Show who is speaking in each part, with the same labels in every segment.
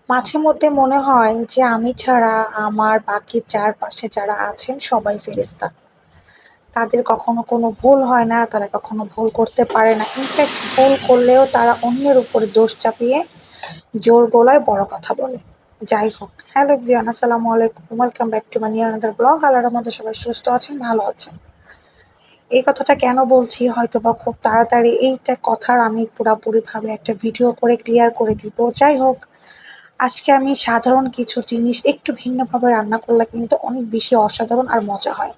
Speaker 1: মাঝে মধ্যে মনে হয় যে আমি ছাড়া আমার বাকি চারপাশে যারা আছেন সবাই ফেরেশতা। তাদের কখনো কোনো ভুল হয় না, তারা কখনো ভুল করতে পারে না। ইনফ্যাক্ট ভুল করলেও তারা অন্যের উপরে দোষ চাপিয়ে জোর গলায় বড় কথা বলে। যাই হোক, হ্যালো এভরিওয়ান, আসসালামু আলাইকুম। Welcome back to my new another blog. আল্লাহর মধ্যে সবাই সুস্থ আছেন, ভালো আছেন। এই কথাটা কেন বলছি হয়তোবা খুব তাড়াতাড়ি এইটা কথার আমি পুরাপুরিভাবে একটা ভিডিও করে ক্লিয়ার করে দিব। যাই হোক, আজকে আমি সাধারণ কিছু জিনিস একটু ভিন্নভাবে রান্না করলে কিন্তু অনেক বেশি অসাধারণ আর মজা হয়।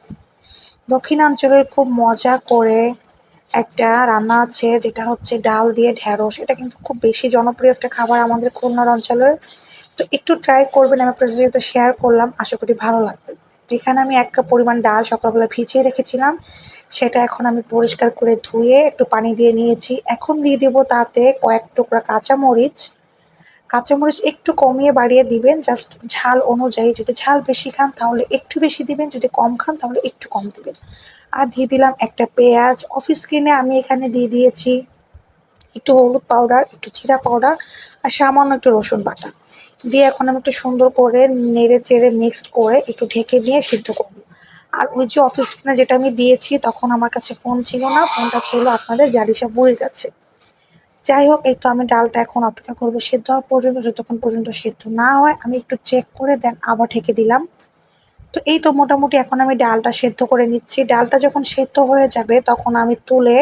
Speaker 1: দক্ষিণাঞ্চলের খুব মজা করে একটা রান্না আছে যেটা হচ্ছে ডাল দিয়ে ঢেঁড়স। এটা কিন্তু খুব বেশি জনপ্রিয় একটা খাবার আমাদের খুলনার অঞ্চলের। তো একটু ট্রাই করবেন, আমি আপনার সাথে শেয়ার করলাম, আশা করি ভালো লাগবে। তো এখানে আমি ১ কাপ পরিমাণ ডাল সকালবেলা ভিজিয়ে রেখেছিলাম। সেটা এখন আমি পরিষ্কার করে ধুয়ে একটু পানি দিয়ে নিয়েছি। এখন দিয়ে দেব তাতে কয়েক টুকরা কাঁচামরিচ। কাঁচামরিচ একটু কমিয়ে বাড়িয়ে দিবেন জাস্ট ঝাল অনুযায়ী। যদি ঝাল বেশি খান তাহলে একটু বেশি দিবেন, যদি কম খান তাহলে একটু কম দিবেন। আর দিয়ে দিলাম একটা পেঁয়াজ। অফ স্ক্রিনে আমি এখানে দিয়ে দিয়েছি একটু হলুদ পাউডার, একটু জিরা পাউডার আর সামান্য একটু রসুন বাটা। দিয়ে এখন আমি একটু সুন্দর করে নেড়ে চেড়ে মিক্সড করে একটু ঢেকে দিয়ে সিদ্ধ করব। আর ওই যে অফ স্ক্রিনে যেটা আমি দিয়েছি তখন আমার কাছে ফোন ছিল না, ফোনটা ছিল আপনাদের জারিসা বুড়ির কাছে। যাই হোক, এই তো আমি ডালটা এখন অপেক্ষা করব সেদ্ধ হওয়া পর্যন্ত। যতক্ষণ পর্যন্ত সেদ্ধ না হয় আমি একটু চেক করে দেন আবার ঢেকে দিলাম। তো এই তো মোটামুটি এখন আমি ডালটা সেদ্ধ করে নিচ্ছি। ডালটা যখন সেদ্ধ হয়ে যাবে তখন আমি তুলে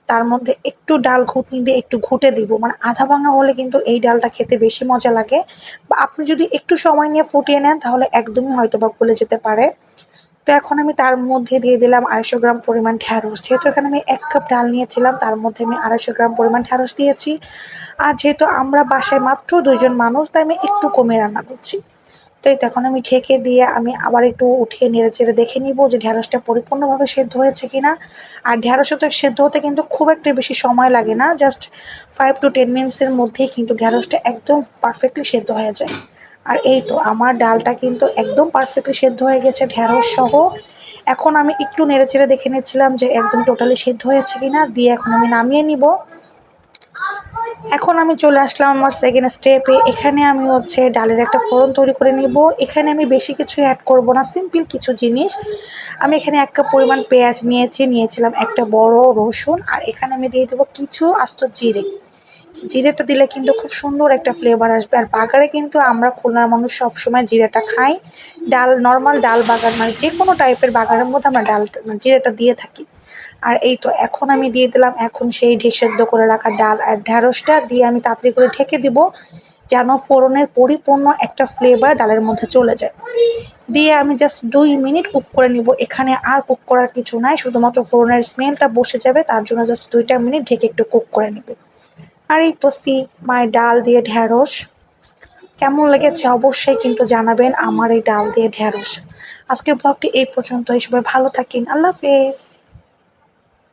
Speaker 1: তার মধ্যে একটু ডাল ঘুটনি দিয়ে একটু ঘুটে দিব। মানে আধা ভাঙা হলে কিন্তু এই ডালটা খেতে বেশি মজা লাগে। বা আপনি যদি একটু সময় নিয়ে ফুটিয়ে নেন তাহলে একদমই হয়তোবা গলে যেতে পারে। তো এখন আমি তার মধ্যে দিয়ে দিলাম ২৫০ গ্রাম পরিমাণ ঢ্যাঁড়স। যেহেতু এখানে আমি ১ কাপ ডাল নিয়েছিলাম তার মধ্যে আমি ২৫০ গ্রাম পরিমাণ ঢ্যাঁড়স দিয়েছি। আর যেহেতু আমরা বাসায় মাত্র ২ জন মানুষ তাই আমি একটু কমিয়ে রান্না করছি। তো এই তো এখন আমি ঢেকে দিয়ে আমি আবার একটু উঠিয়ে নেড়েচেড়ে দেখে নিব যে ঢ্যাঁড়সটা পরিপূর্ণভাবে সেদ্ধ হয়েছে কিনা। আর ঢ্যাঁড়সও তো সেদ্ধ হতে কিন্তু খুব একটা বেশি সময় লাগে না, জাস্ট 5 to 10 মিনিটসের মধ্যেই কিন্তু ঢ্যাঁড়সটা একদম পারফেক্টলি সেদ্ধ হয়ে যায়। আর এই তো আমার ডালটা কিন্তু একদম পারফেক্টলি সেদ্ধ হয়ে গেছে ঢ্যাঁড়স সহ। এখন আমি একটু নেড়েচেড়ে দেখে নিচ্ছিলাম যে একদম টোটালি সেদ্ধ হয়েছে কিনা, দিয়ে এখন আমি নামিয়ে নিব। এখন আমি চলে আসলাম আমার সেকেন্ড স্টেপে। এখানে আমি হচ্ছে ডালের একটা ফোড়ন তৈরি করে নিব। এখানে আমি বেশি কিছু অ্যাড করব না, সিম্পল কিছু জিনিস। আমি এখানে ১ কাপ পরিমাণ পেঁয়াজ নিয়েছিলাম একটা বড় রসুন। আর এখানে আমি দিয়ে দেবো কিছু আস্ত জিরে। জিরেটা দিলে কিন্তু খুব সুন্দর একটা ফ্লেভার আসবে। আর বাগারে কিন্তু আমরা খুলনার মানুষ সবসময় জিরাটা খাই। ডাল নর্মাল ডাল বাগার মানে যে কোনো টাইপের বাগারের মধ্যে আমরা ডালটা মানে জিরাটা দিয়ে থাকি। আর এই তো এখন আমি দিয়ে দিলাম এখন সেই সেদ্ধ করে রাখা ডাল আর ঢ্যাঁড়সটা দিয়ে আমি তাড়াতাড়ি করে ঢেকে দিব, যেন ফোড়নের পরিপূর্ণ একটা ফ্লেভার ডালের মধ্যে চলে যায়। দিয়ে আমি জাস্ট ২ মিনিট কুক করে নিব। এখানে আর কুক করার কিছু নাই, শুধুমাত্র ফোড়নের স্মেলটা বসে যাবে, তার জন্য জাস্ট ২টা মিনিট ঢেকে একটু কুক করে নিব। আর এই তো মাই ডাল দিয়ে ঢ্যাঁড়স কেমন লেগেছে অবশ্যই কিন্তু জানাবেন আমার এই ডাল দিয়ে ঢ্যাঁড়স। আজকের ব্লগটি এই পর্যন্তই। সবাই ভালো থাকেন, আল্লাহ হাফেজ।